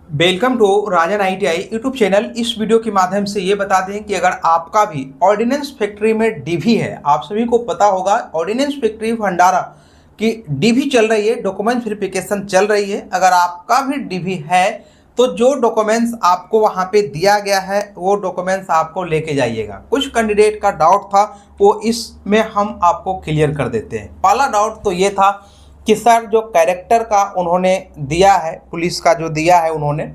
Welcome to Rajan ITI YouTube channel. इस video के माध्यम से ये बता दें कि अगर आपका भी ऑर्डिनेंस फैक्ट्री में डीवी है, आप सभी को पता होगा ऑर्डिनेंस फैक्ट्री भंडारा की डीवी चल रही है, डॉक्यूमेंट वेरिफिकेशन चल रही है। अगर आपका भी डीवी है तो जो डॉक्यूमेंट्स आपको वहाँ पे दिया गया है वो डॉक्यूमेंट्स आपको लेके जाइएगा। कुछ कैंडिडेट का डाउट था वो इसमें हम आपको क्लियर कर देते हैं। पहला डाउट तो ये था कि सर जो कैरेक्टर का उन्होंने दिया है, पुलिस का जो दिया है उन्होंने,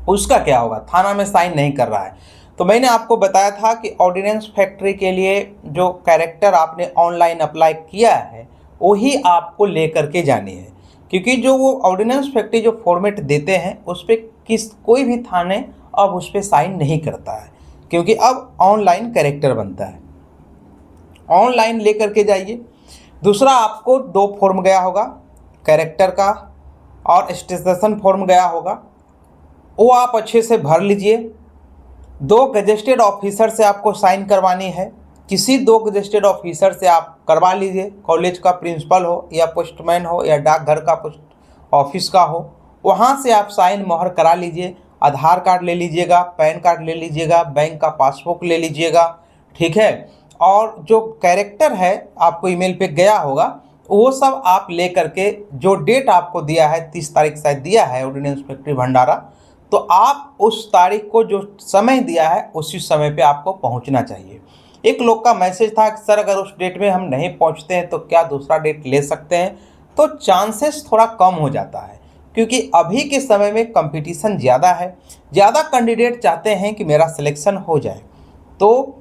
उसका क्या होगा, थाना में साइन नहीं कर रहा है। तो मैंने आपको बताया था कि ऑर्डिनेंस फैक्ट्री के लिए जो कैरेक्टर आपने ऑनलाइन अप्लाई किया है वही आपको लेकर के जानी है, क्योंकि जो वो ऑर्डिनेंस फैक्ट्री जो फॉर्मेट देते हैं उस पर कोई भी थाने अब उस पर साइन नहीं करता है, क्योंकि अब ऑनलाइन कैरेक्टर बनता है। ऑनलाइन लेकर के जाइए। दूसरा, आपको 2 फॉर्म गया होगा, कैरेक्टर का और स्टेशन फॉर्म गया होगा, वो आप अच्छे से भर लीजिए। 2 गजेस्टेड ऑफिसर से आपको साइन करवानी है। किसी 2 गजेस्टेड ऑफिसर से आप करवा लीजिए, कॉलेज का प्रिंसिपल हो या पोस्टमैन हो या डाकघर का पोस्ट ऑफिस का हो, वहाँ से आप साइन मोहर करा लीजिए। आधार कार्ड ले लीजिएगा, पैन कार्ड ले लीजिएगा, बैंक का पासबुक ले लीजिएगा, ठीक है। और जो कैरेक्टर है आपको ईमेल पे गया होगा वो सब आप ले करके, जो डेट आपको दिया है 30 तारीख शायद दिया है ऑर्डिनेंस फैक्ट्री भंडारा, तो आप उस तारीख को जो समय दिया है उसी समय पे आपको पहुंचना चाहिए। एक लोग का मैसेज था कि सर अगर उस डेट में हम नहीं पहुंचते हैं तो क्या दूसरा डेट ले सकते हैं, तो चांसेस थोड़ा कम हो जाता है, क्योंकि अभी के समय में कंपटीशन ज़्यादा है, ज़्यादा कैंडिडेट चाहते हैं कि मेरा सिलेक्शन हो जाए, तो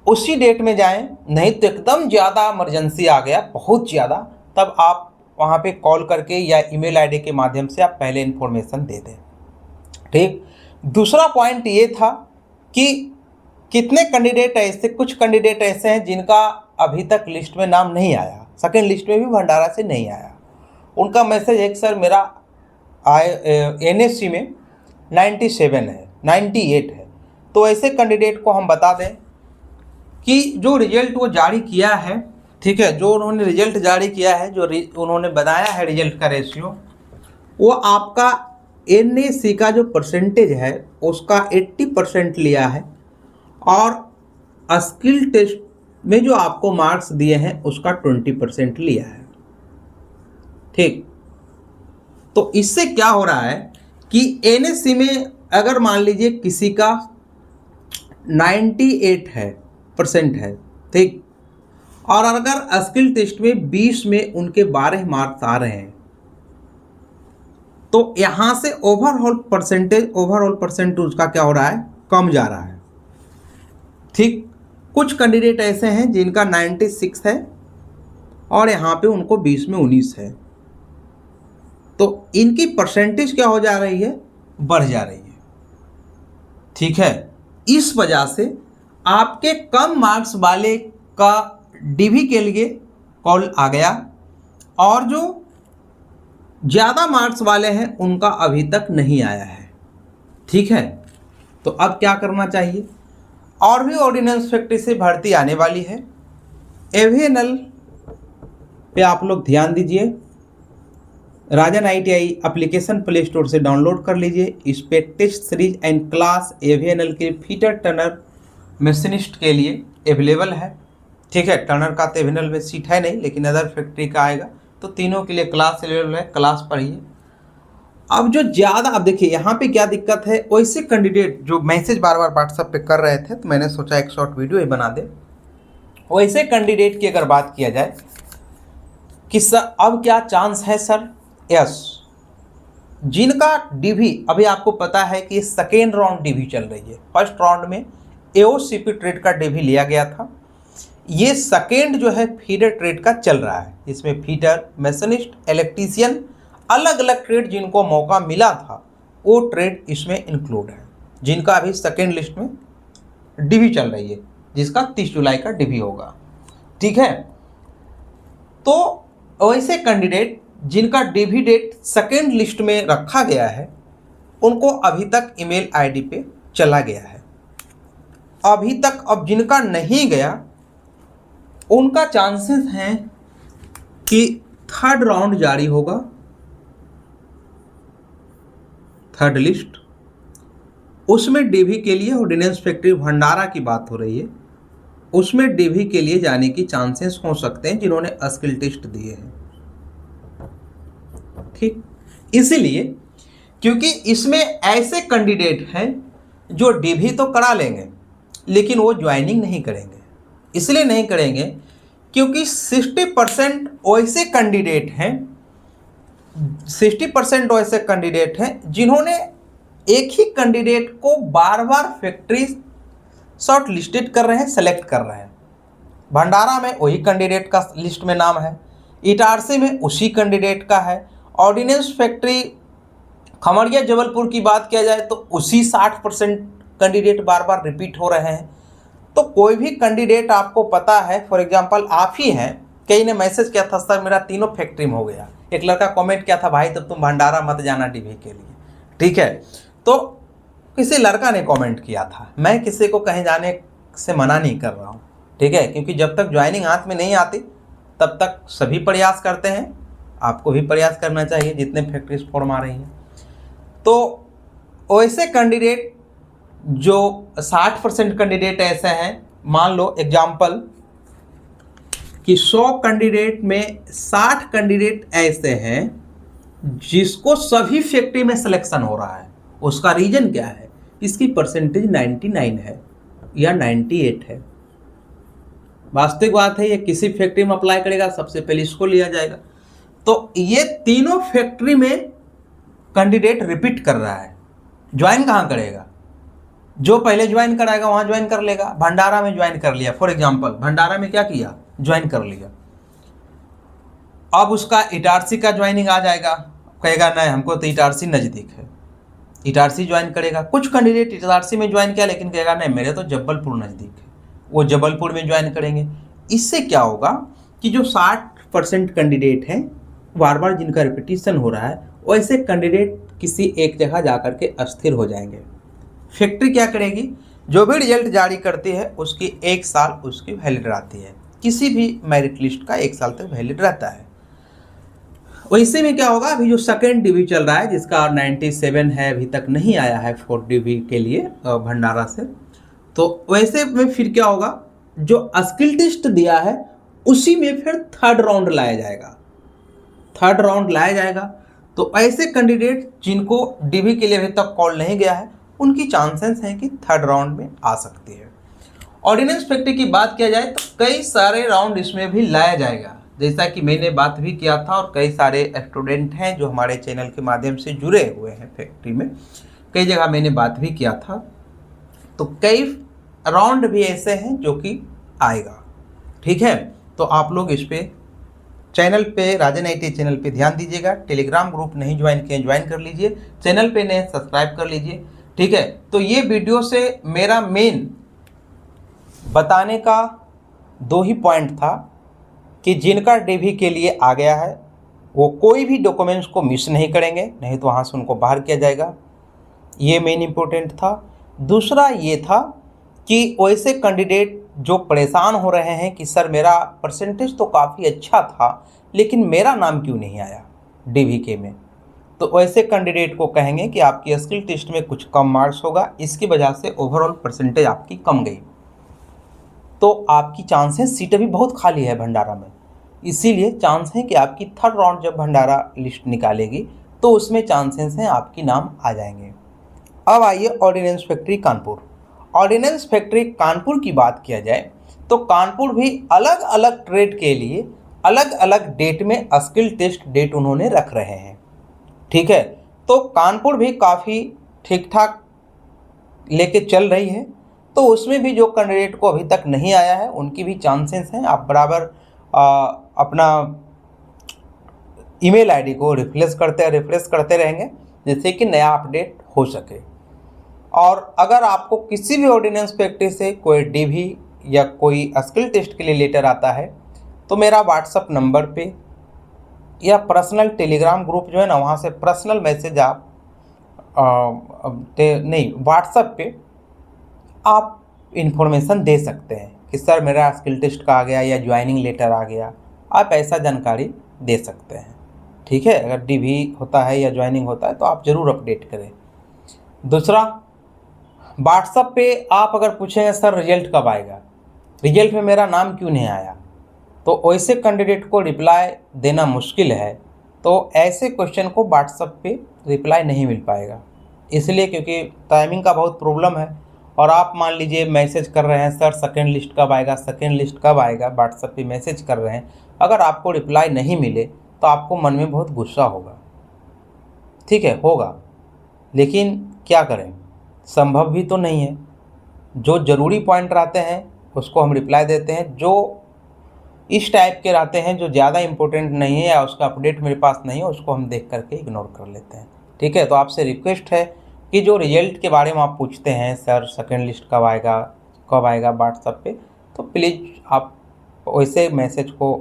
उसी डेट में जाएं। नहीं तो एकदम ज़्यादा इमरजेंसी आ गया, बहुत ज़्यादा, तब आप वहाँ पे कॉल करके या ईमेल आईडी के माध्यम से आप पहले इन्फॉर्मेशन दे दें, ठीक। दूसरा पॉइंट ये था कि कितने कैंडिडेट ऐसे, कुछ कैंडिडेट ऐसे हैं जिनका अभी तक लिस्ट में नाम नहीं आया, सेकेंड लिस्ट में भी भंडारा से नहीं आया। उनका मैसेज है कि सर मेरा NSC में 97 है, 98 है। तो ऐसे कैंडिडेट को हम बता दें कि जो रिजल्ट वो जारी किया है, ठीक है, जो उन्होंने रिजल्ट जारी किया है, जो उन्होंने बनाया है रिजल्ट का रेशियो, वो आपका NSC का जो परसेंटेज है उसका 80% लिया है, और स्किल टेस्ट में जो आपको मार्क्स दिए हैं उसका 20% लिया है, ठीक। तो इससे क्या हो रहा है कि NSC में अगर मान लीजिए किसी का 98% है, ठीक, और अगर स्किल टेस्ट में 20 में उनके 12 मार्क्स आ रहे हैं, तो यहाँ से ओवरऑल परसेंटेज उसका क्या हो रहा है, कम जा रहा है, ठीक। कुछ कैंडिडेट ऐसे हैं जिनका 96 है और यहाँ पे उनको 20 में 19 है, तो इनकी परसेंटेज क्या हो जा रही है, बढ़ जा रही है, ठीक है। इस वजह से आपके कम मार्क्स वाले का डीवी के लिए कॉल आ गया, और जो ज़्यादा मार्क्स वाले हैं उनका अभी तक नहीं आया है, ठीक है। तो अब क्या करना चाहिए, और भी ऑर्डिनेंस फैक्ट्री से भर्ती आने वाली है। AVNL पे आप लोग ध्यान दीजिए। Rajan ITI application play store से डाउनलोड कर लीजिए। इस पे test series and class AVNL के फीटर टनर मशीनिस्ट के लिए अवेलेबल है, ठीक है। टनर का तो AVNL में सीट है नहीं, लेकिन अदर फैक्ट्री का आएगा, तो तीनों के लिए क्लास अवेलेबल है, क्लास पढ़िए। अब जो ज़्यादा, अब देखिए यहाँ पे क्या दिक्कत है, वैसे कैंडिडेट जो मैसेज बार बार व्हाट्सएप पे कर रहे थे, तो मैंने सोचा एक शॉर्ट वीडियो ही बना दे। वैसे कैंडिडेट की अगर बात किया जाए कि सर अब क्या चांस है सर, यस, जिनका डीवी अभी आपको पता है कि सेकेंड राउंड डीवी चल रही है। फर्स्ट राउंड में AOCP ट्रेड का डीवी लिया गया था, ये सेकेंड जो है फीडर ट्रेड का चल रहा है। इसमें फीडर, मैशनिस्ट, इलेक्ट्रीशियन, अलग अलग ट्रेड जिनको मौका मिला था वो ट्रेड इसमें इंक्लूड है, जिनका अभी सेकेंड लिस्ट में डीवी चल रही है, जिसका 30 जुलाई का डीवी होगा, ठीक है। तो वैसे कैंडिडेट जिनका डीवी डेट सेकेंड लिस्ट में रखा गया है उनको अभी तक ईमेल आईडी पे चला गया है। अभी तक अब जिनका नहीं गया उनका चांसेस हैं कि थर्ड राउंड जारी होगा, थर्ड लिस्ट, उसमें डीवी के लिए ऑर्डिनेंस फैक्ट्री भंडारा की बात हो रही है, उसमें डीवी के लिए जाने की चांसेस हो सकते हैं जिन्होंने स्किल टेस्ट दिए हैं। ठीक, इसीलिए क्योंकि इसमें ऐसे कैंडिडेट हैं जो डीवी तो करा लेंगे लेकिन वो ज्वाइनिंग नहीं करेंगे। इसलिए नहीं करेंगे क्योंकि 60% वैसे कैंडिडेट हैं, 60% वैसे कैंडिडेट हैं जिन्होंने एक ही कैंडिडेट को बार बार फैक्ट्री शॉर्ट लिस्टेड कर रहे हैं, सेलेक्ट कर रहे हैं। भंडारा में वही कैंडिडेट का लिस्ट में नाम है, इटारसी में उसी कैंडिडेट का है, ऑर्डिनेंस फैक्ट्री खमरिया जबलपुर की बात किया जाए तो उसी 60% कैंडिडेट बार बार रिपीट हो रहे हैं। तो कोई भी कैंडिडेट आपको पता है, फॉर एग्जांपल आप ही हैं, कई ने मैसेज किया था सर मेरा तीनों फैक्ट्री में हो गया, एक लड़का कमेंट किया था भाई तब तुम भंडारा मत जाना डीवी के लिए। ठीक है, तो किसी लड़का ने कमेंट किया था, मैं किसी को कहीं जाने से मना नहीं कर रहा हूँ, ठीक है, क्योंकि जब तक ज्वाइनिंग हाथ में नहीं आती तब तक सभी प्रयास करते हैं, आपको भी प्रयास करना चाहिए जितने फैक्ट्रीज फॉर्म आ रही हैं। तो वैसे कैंडिडेट जो 60% कैंडिडेट ऐसे हैं, मान लो एग्जाम्पल कि 100 कैंडिडेट में 60 कैंडिडेट ऐसे हैं जिसको सभी फैक्ट्री में सिलेक्शन हो रहा है। उसका रीजन क्या है? इसकी परसेंटेज 99 है या 98 है। वास्तविक बात है, ये किसी फैक्ट्री में अप्लाई करेगा सबसे पहले इसको लिया जाएगा। तो ये तीनों फैक्ट्री में कैंडिडेट रिपीट कर रहा है, ज्वाइन कहाँ करेगा? जो पहले ज्वाइन कराएगा वहाँ ज्वाइन कर लेगा। भंडारा में ज्वाइन कर लिया, फॉर एग्जांपल भंडारा में क्या किया, ज्वाइन कर लिया, अब उसका इटारसी का ज्वाइनिंग आ जाएगा, कहेगा नहीं हमको तो इटारसी नज़दीक है, इटारसी ज्वाइन करेगा। कुछ कैंडिडेट इटारसी में ज्वाइन किया लेकिन कहेगा नहीं मेरे तो जबलपुर नज़दीक है, वो जबलपुर में ज्वाइन करेंगे। इससे क्या होगा कि जो 60% कैंडिडेट हैं बार बार जिनका रिपीटिशन हो रहा है, वैसे कैंडिडेट किसी एक जगह जाकर के अस्थिर हो जाएंगे। फैक्ट्री क्या करेगी, जो भी रिजल्ट जारी करती है उसकी 1 साल उसकी वैलिड रहती है, किसी भी मेरिट लिस्ट का 1 साल तक वैलिड रहता है। वैसे में क्या होगा, अभी जो सेकेंड डीवी चल रहा है जिसका 97 है, अभी तक नहीं आया है 4 डीवी के लिए भंडारा से, तो वैसे में फिर क्या होगा, जो स्किल टेस्ट दिया है उसी में फिर थर्ड राउंड लाया जाएगा, थर्ड राउंड लाया जाएगा। तो ऐसे कैंडिडेट जिनको डीवी के लिए अभी तक कॉल नहीं गया है उनकी चांसेस हैं कि थर्ड राउंड में आ सकती है। ऑर्डिनेंस फैक्ट्री की बात किया जाए तो कई सारे राउंड इसमें भी लाया जाएगा, जैसा कि मैंने बात भी किया था, और कई सारे स्टूडेंट हैं जो हमारे चैनल के माध्यम से जुड़े हुए हैं फैक्ट्री में, कई जगह मैंने बात भी किया था। तो कई राउंड भी ऐसे हैं जो कि आएगा। ठीक है, तो आप लोग इस पे चैनल पे राजन IT चैनल पे ध्यान दीजिएगा। टेलीग्राम ग्रुप नहीं ज्वाइन किए ज्वाइन कर लीजिए, चैनल पे नए सब्सक्राइब कर लीजिए। ठीक है, तो ये वीडियो से मेरा मेन बताने का 2 ही पॉइंट था कि जिनका डीवी के लिए आ गया है वो कोई भी डॉक्यूमेंट्स को मिस नहीं करेंगे, नहीं तो वहाँ से उनको बाहर किया जाएगा, ये मेन इम्पोर्टेंट था। दूसरा ये था कि वैसे कैंडिडेट जो परेशान हो रहे हैं कि सर मेरा परसेंटेज तो काफ़ी अच्छा था लेकिन मेरा नाम क्यों नहीं आया डीवी के में, तो वैसे कैंडिडेट को कहेंगे कि आपकी स्किल टेस्ट में कुछ कम मार्क्स होगा, इसकी वजह से ओवरऑल परसेंटेज आपकी कम गई, तो आपकी चांसेस, सीटें भी बहुत खाली है भंडारा में, इसीलिए चांस है कि आपकी थर्ड राउंड जब भंडारा लिस्ट निकालेगी तो उसमें चांसेस हैं आपकी नाम आ जाएंगे। अब आइए ordnance factory Kanpur. Ordnance factory Kanpur की बात किया जाए तो कानपुर भी अलग अलग ट्रेड के लिए अलग अलग डेट में स्किल टेस्ट डेट उन्होंने रख रहे हैं। ठीक है, तो कानपुर भी काफ़ी ठीक ठाक लेके चल रही है, तो उसमें भी जो कैंडिडेट को अभी तक नहीं आया है उनकी भी चांसेस हैं। आप बराबर अपना ईमेल आईडी को रिफ्रेश करते रहेंगे जिससे कि नया अपडेट हो सके। और अगर आपको किसी भी ऑर्डिनेंस फैक्ट्री से कोई डीवी या कोई स्किल टेस्ट के लिए लेटर आता है तो मेरा व्हाट्सएप नंबर पे या पर्सनल टेलीग्राम ग्रुप जो है ना, वहाँ से पर्सनल मैसेज आप व्हाट्सएप पे आप इन्फॉर्मेशन दे सकते हैं कि सर मेरा स्किल टेस्ट का आ गया या ज्वाइनिंग लेटर आ गया, आप ऐसा जानकारी दे सकते हैं। ठीक है, अगर डीवी होता है या ज्वाइनिंग होता है तो आप ज़रूर अपडेट करें। दूसरा, व्हाट्सएप पे आप अगर पूछेंगे सर रिजल्ट कब आएगा, रिजल्ट में मेरा नाम क्यों नहीं आया, तो वैसे कैंडिडेट को रिप्लाई देना मुश्किल है। तो ऐसे क्वेश्चन को व्हाट्सएप पे रिप्लाई नहीं मिल पाएगा, इसलिए क्योंकि टाइमिंग का बहुत प्रॉब्लम है। और आप मान लीजिए मैसेज कर रहे हैं सर सेकेंड लिस्ट कब आएगा, सेकेंड लिस्ट कब आएगा, व्हाट्सएप पे मैसेज कर रहे हैं, अगर आपको रिप्लाई नहीं मिले तो आपको मन में बहुत गुस्सा होगा, ठीक है, होगा, लेकिन क्या करें, संभव भी तो नहीं है। जो ज़रूरी पॉइंट रहते हैं उसको हम रिप्लाई देते हैं, जो इस टाइप के रहते हैं जो ज़्यादा इंपॉर्टेंट नहीं है या उसका अपडेट मेरे पास नहीं है, उसको हम देख करके इग्नोर कर लेते हैं, ठीक है। तो आपसे रिक्वेस्ट है कि जो रिजल्ट के बारे में आप पूछते हैं सर सेकेंड लिस्ट कब आएगा व्हाट्सएप पे, तो प्लीज़ आप वैसे मैसेज को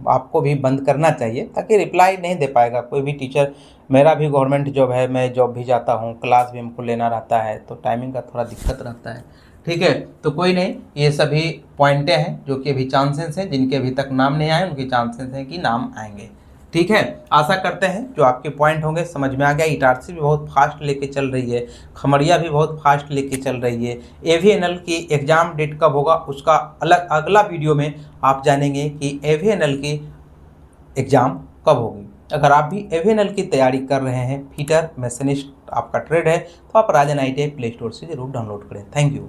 आपको भी बंद करना चाहिए, ताकि रिप्लाई नहीं दे पाएगा कोई भी टीचर। मेरा भी गवर्नमेंट जॉब है, मैं जॉब भी जाता हूँ, क्लास भी हमको लेना रहता है, तो टाइमिंग का थोड़ा दिक्कत रहता है, ठीक है। तो कोई नहीं, ये सभी पॉइंटें हैं जो कि अभी चांसेस हैं, जिनके अभी तक नाम नहीं आए उनके चांसेस हैं कि नाम आएंगे, ठीक है। आशा करते हैं जो आपके पॉइंट होंगे समझ में आ गया। इटारसी भी बहुत फास्ट लेके चल रही है, खमरिया भी बहुत फास्ट लेके चल रही है। एवीएनएल की एग्ज़ाम डेट कब होगा उसका अगला वीडियो में आप जानेंगे कि एवीएनएल की एग्ज़ाम कब होगी। अगर आप भी एवीएनएल की तैयारी कर रहे हैं, फिटर मशीनिस्ट आपका ट्रेड है, तो आप राजन ITI प्ले स्टोर से ज़रूर डाउनलोड करें। Thank you.